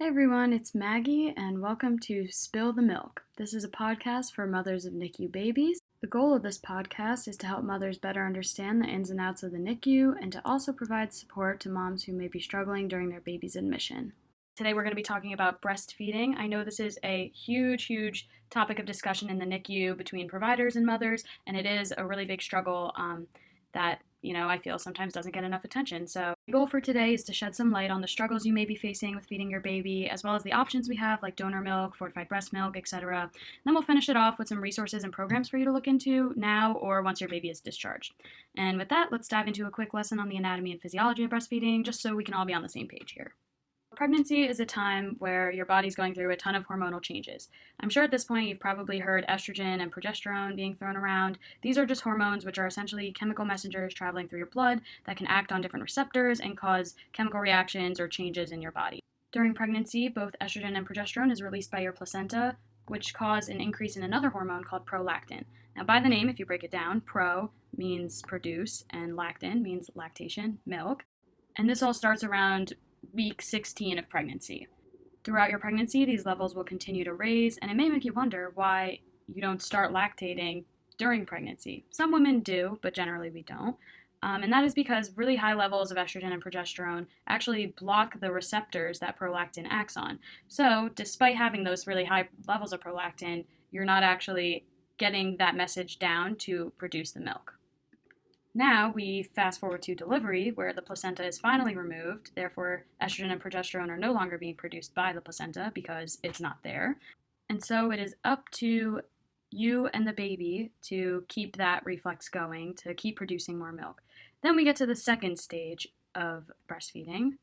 everyone, it's Maggie, and welcome to Spill the Milk. This is a podcast for mothers of NICU babies. The goal of this podcast is to help mothers better understand the ins and outs of the NICU and to also provide support to moms who may be struggling during their baby's admission. Today we're going to be talking about breastfeeding. I know this is a huge topic of discussion in the NICU between providers and mothers, and it is a really big struggle that I feel sometimes doesn't get enough attention. So the goal for today is to shed some light on the struggles you may be facing with feeding your baby, as well as the options we have like donor milk, fortified breast milk, etc. Then we'll finish it off with some resources and programs for you to look into now or once your baby is discharged. And with that, let's dive into a quick lesson on the anatomy and physiology of breastfeeding, just so we can all be on the same page here. Pregnancy is a time where your body's going through a ton of hormonal changes. I'm sure at this point you've probably heard estrogen and progesterone being thrown around. These are just hormones which are essentially chemical messengers traveling through your blood that can act on different receptors and cause chemical reactions or changes in your body. During pregnancy, both estrogen and progesterone is released by your placenta, which cause an increase in another hormone called prolactin. Now, by the name, if you break it down, pro means produce and lactin means lactation, milk. And this all starts around week 16 of pregnancy. Throughout your pregnancy, these levels will continue to raise, and it may make you wonder why you don't start lactating during pregnancy. Some women do, but generally we don't. And that is because really high levels of estrogen and progesterone actually block the receptors that prolactin acts on. So, despite having those really high levels of prolactin, you're not actually getting that message down to produce the milk. Now we fast forward to delivery, where the placenta is finally removed. Therefore, estrogen and progesterone are no longer being produced by the placenta because it's not there. And so it is up to you and the baby to keep that reflex going, to keep producing more milk. Then we get to the second stage of breastfeeding,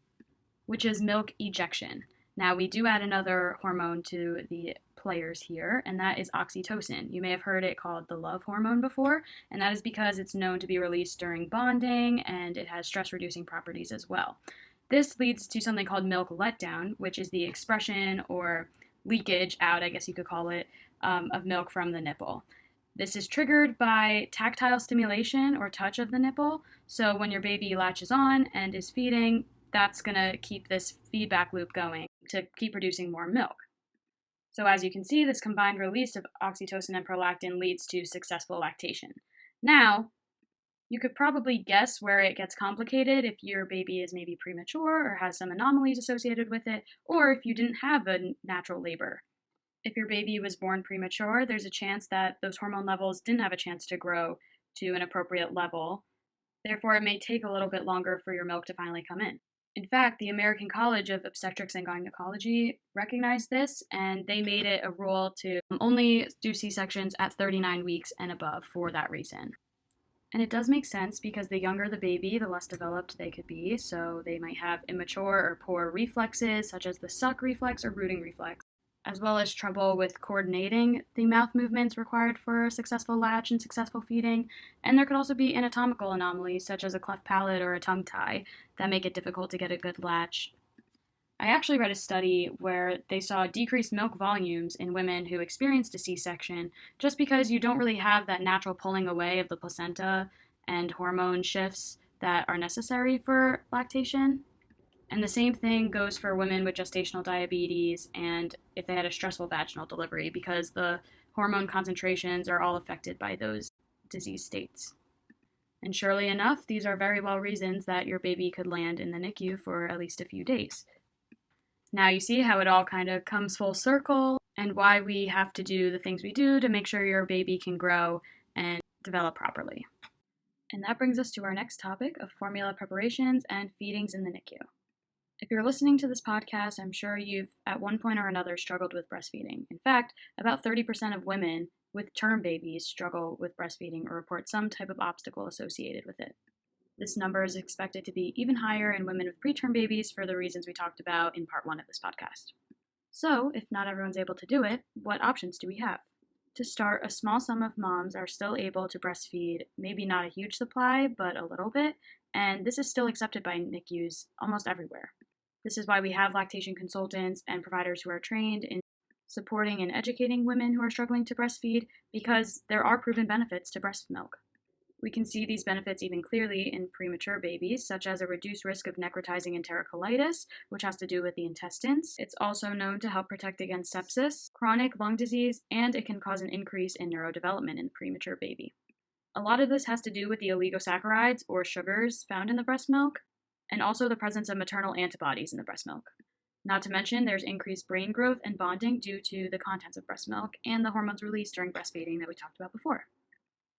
which is milk ejection. Now, we do add another hormone to the players here, and that is oxytocin. You may have heard it called the love hormone before, and that is because it's known to be released during bonding, and it has stress-reducing properties as well. This leads to something called milk letdown, which is the expression or leakage out, I guess you could call it, of milk from the nipple. This is triggered by tactile stimulation or touch of the nipple, so when your baby latches on and is feeding, that's going to keep this feedback loop going to keep producing more milk. So as you can see, this combined release of oxytocin and prolactin leads to successful lactation. Now, you could probably guess where it gets complicated if your baby is maybe premature or has some anomalies associated with it, or if you didn't have a natural labor. If your baby was born premature, there's a chance that those hormone levels didn't have a chance to grow to an appropriate level. Therefore, it may take a little bit longer for your milk to finally come in. In fact, the American College of Obstetrics and Gynecology recognized this, and they made it a rule to only do C-sections at 39 weeks and above for that reason. And it does make sense because the younger the baby, the less developed they could be, so they might have immature or poor reflexes, such as the suck reflex or rooting reflex, as well as trouble with coordinating the mouth movements required for a successful latch and successful feeding. And there could also be anatomical anomalies, such as a cleft palate or a tongue tie, that make it difficult to get a good latch. I actually read a study where they saw decreased milk volumes in women who experienced a C-section just because you don't really have that natural pulling away of the placenta and hormone shifts that are necessary for lactation. And the same thing goes for women with gestational diabetes and if they had a stressful vaginal delivery, because the hormone concentrations are all affected by those disease states. And surely enough, these are very well reasons that your baby could land in the NICU for at least a few days. Now you see how it all kind of comes full circle and why we have to do the things we do to make sure your baby can grow and develop properly. And that brings us to our next topic of formula preparations and feedings in the NICU. If you're listening to this podcast, I'm sure you've at one point or another struggled with breastfeeding. In fact, about 30% of women with term babies struggle with breastfeeding or report some type of obstacle associated with it. This number is expected to be even higher in women with preterm babies for the reasons we talked about in part 1 of this podcast. So, if not everyone's able to do it, what options do we have? To start, a small sum of moms are still able to breastfeed, maybe not a huge supply, but a little bit, and this is still accepted by NICUs almost everywhere. This is why we have lactation consultants and providers who are trained in supporting and educating women who are struggling to breastfeed, because there are proven benefits to breast milk. We can see these benefits even clearly in premature babies, such as a reduced risk of necrotizing enterocolitis, which has to do with the intestines. It's also known to help protect against sepsis, chronic lung disease, and it can cause an increase in neurodevelopment in the premature baby. A lot of this has to do with the oligosaccharides, or sugars, found in the breast milk, and also the presence of maternal antibodies in the breast milk. Not to mention, there's increased brain growth and bonding due to the contents of breast milk and the hormones released during breastfeeding that we talked about before.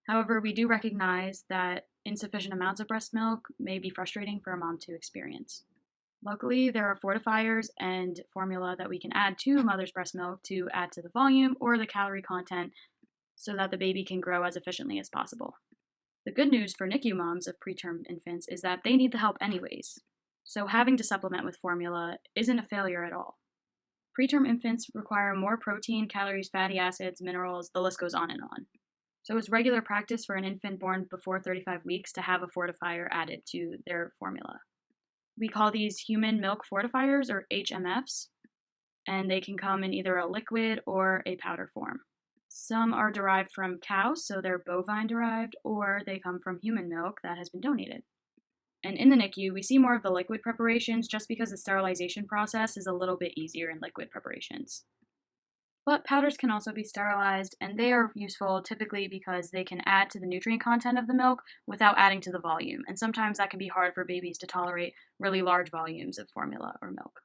However, we do recognize that insufficient amounts of breast milk may be frustrating for a mom to experience. Luckily, there are fortifiers and formula that we can add to mother's breast milk to add to the volume or the calorie content so that the baby can grow as efficiently as possible. The good news for NICU moms of preterm infants is that they need the help anyways, so having to supplement with formula isn't a failure at all. Preterm infants require more protein, calories, fatty acids, minerals, the list goes on and on. So it's regular practice for an infant born before 35 weeks to have a fortifier added to their formula. We call these human milk fortifiers, or HMFs, and they can come in either a liquid or a powder form. Some are derived from cows, so they're bovine derived, or they come from human milk that has been donated. And in the NICU, we see more of the liquid preparations just because the sterilization process is a little bit easier in liquid preparations. But powders can also be sterilized, and they are useful typically because they can add to the nutrient content of the milk without adding to the volume, and sometimes that can be hard for babies to tolerate really large volumes of formula or milk.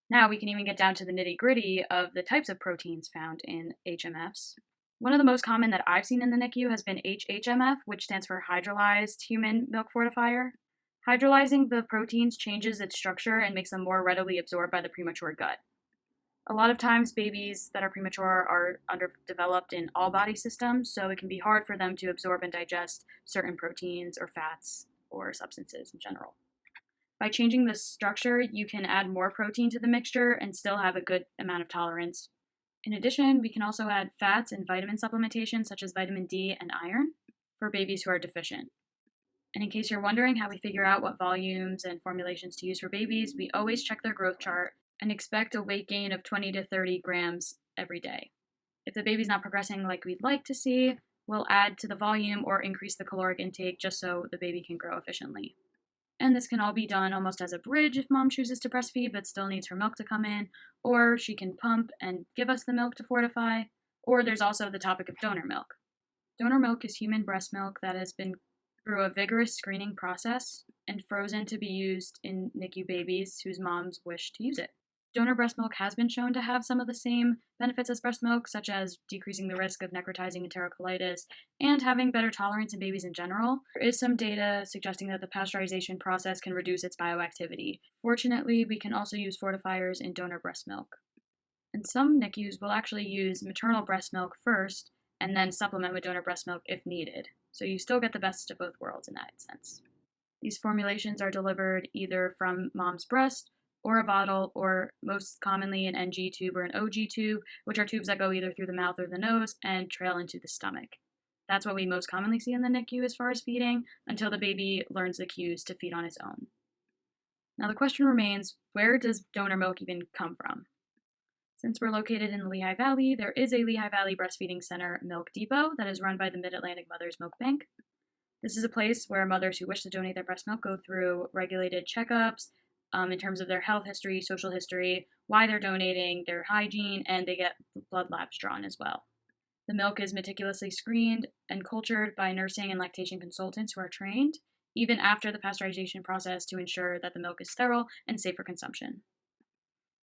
Now we can even get down to the nitty-gritty of the types of proteins found in HMFs. One of the most common that I've seen in the NICU has been HHMF, which stands for hydrolyzed human milk fortifier. Hydrolyzing the proteins changes its structure and makes them more readily absorbed by the premature gut. A lot of times babies that are premature are underdeveloped in all body systems, so it can be hard for them to absorb and digest certain proteins or fats or substances in general. By changing the structure, you can add more protein to the mixture and still have a good amount of tolerance. In addition, we can also add fats and vitamin supplementation such as vitamin D and iron for babies who are deficient. And in case you're wondering how we figure out what volumes and formulations to use for babies, we always check their growth chart and expect a weight gain of 20 to 30 grams every day. If the baby's not progressing like we'd like to see, we'll add to the volume or increase the caloric intake just so the baby can grow efficiently. And this can all be done almost as a bridge if mom chooses to breastfeed but still needs her milk to come in, or she can pump and give us the milk to fortify, or there's also the topic of donor milk. Donor milk is human breast milk that has been through a vigorous screening process and frozen to be used in NICU babies whose moms wish to use it. Donor breast milk has been shown to have some of the same benefits as breast milk, such as decreasing the risk of necrotizing enterocolitis and having better tolerance in babies in general. There is some data suggesting that the pasteurization process can reduce its bioactivity. Fortunately, we can also use fortifiers in donor breast milk. And some NICUs will actually use maternal breast milk first and then supplement with donor breast milk if needed. So you still get the best of both worlds in that sense. These formulations are delivered either from mom's breast or a bottle, or most commonly an NG tube or an OG tube, which are tubes that go either through the mouth or the nose and trail into the stomach. That's what we most commonly see in the NICU as far as feeding, until the baby learns the cues to feed on its own. Now the question remains, where does donor milk even come from? Since we're located in the Lehigh Valley, there is a Lehigh Valley Breastfeeding Center Milk Depot that is run by the Mid-Atlantic Mothers Milk Bank. This is a place where mothers who wish to donate their breast milk go through regulated checkups, in terms of their health history, social history, why they're donating, their hygiene, and they get blood labs drawn as well. The milk is meticulously screened and cultured by nursing and lactation consultants who are trained, even after the pasteurization process, to ensure that the milk is sterile and safe for consumption.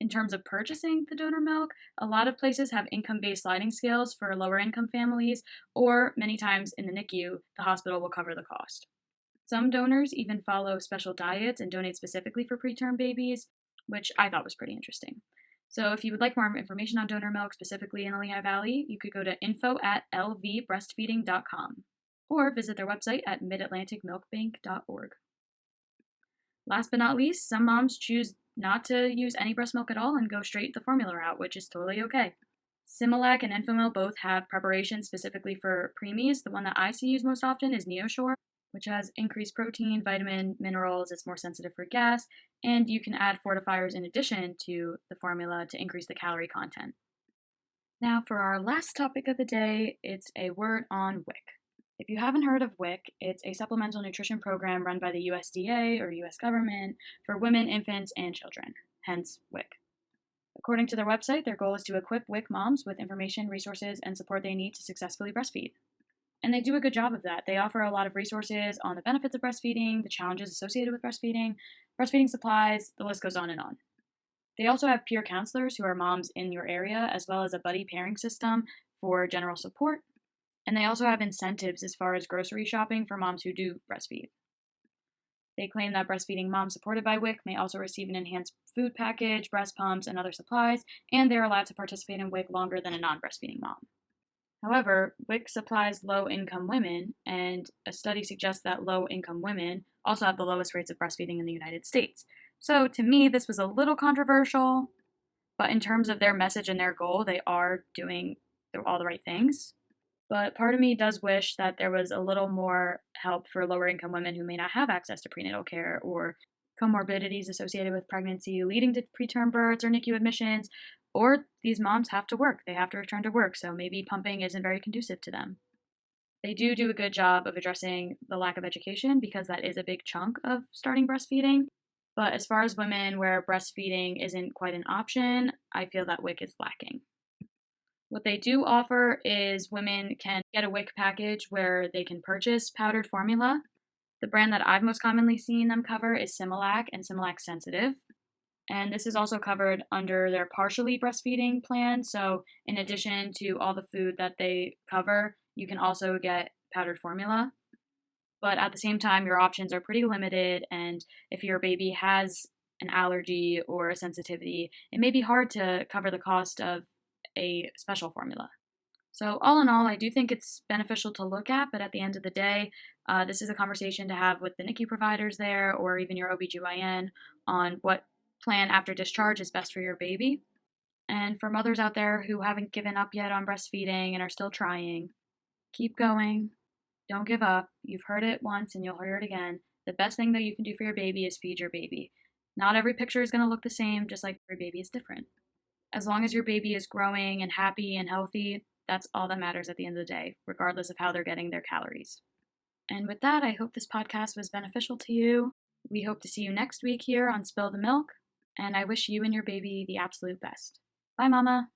In terms of purchasing the donor milk, a lot of places have income-based sliding scales for lower-income families, or many times in the NICU, the hospital will cover the cost. Some donors even follow special diets and donate specifically for preterm babies, which I thought was pretty interesting. So if you would like more information on donor milk, specifically in the Lehigh Valley, you could go to info@lvbreastfeeding.com or visit their website at midatlanticmilkbank.org. Last but not least, some moms choose not to use any breast milk at all and go straight the formula route, which is totally okay. Similac and Enfamil both have preparations specifically for preemies. The one that I see used most often is NeoSure, which has increased protein, vitamin, minerals. It's more sensitive for gas, and you can add fortifiers in addition to the formula to increase the calorie content. Now for our last topic of the day, it's a word on WIC. If you haven't heard of WIC, it's a supplemental nutrition program run by the USDA or US government for women, infants, and children, hence WIC. According to their website, their goal is to equip WIC moms with information, resources, and support they need to successfully breastfeed. And they do a good job of that. They offer a lot of resources on the benefits of breastfeeding, the challenges associated with breastfeeding, breastfeeding supplies, the list goes on and on. They also have peer counselors who are moms in your area, as well as a buddy pairing system for general support. And they also have incentives as far as grocery shopping for moms who do breastfeed. They claim that breastfeeding moms supported by WIC may also receive an enhanced food package, breast pumps, and other supplies, and they're allowed to participate in WIC longer than a non-breastfeeding mom. However, WIC supplies low-income women, and a study suggests that low-income women also have the lowest rates of breastfeeding in the United States. So to me, this was a little controversial, but in terms of their message and their goal, they are doing all the right things. But part of me does wish that there was a little more help for lower-income women who may not have access to prenatal care or comorbidities associated with pregnancy leading to preterm births or NICU admissions, or these moms have to work. They have to return to work, so maybe pumping isn't very conducive to them. They do a good job of addressing the lack of education because that is a big chunk of starting breastfeeding. But as far as women where breastfeeding isn't quite an option, I feel that WIC is lacking. What they do offer is women can get a WIC package where they can purchase powdered formula. The brand that I've most commonly seen them cover is Similac and Similac Sensitive. And this is also covered under their partially breastfeeding plan. So, in addition to all the food that they cover, you can also get powdered formula. But at the same time, your options are pretty limited. And if your baby has an allergy or a sensitivity, it may be hard to cover the cost of a special formula. So, all in all, I do think it's beneficial to look at, but at the end of the day, this is a conversation to have with the NICU providers there or even your OBGYN on what plan after discharge is best for your baby. And for mothers out there who haven't given up yet on breastfeeding and are still trying, keep going. Don't give up. You've heard it once and you'll hear it again. The best thing that you can do for your baby is feed your baby. Not every picture is going to look the same, just like every baby is different. As long as your baby is growing and happy and healthy, that's all that matters at the end of the day, regardless of how they're getting their calories. And with that, I hope this podcast was beneficial to you. We hope to see you next week here on Spill the Milk, and I wish you and your baby the absolute best. Bye, Mama.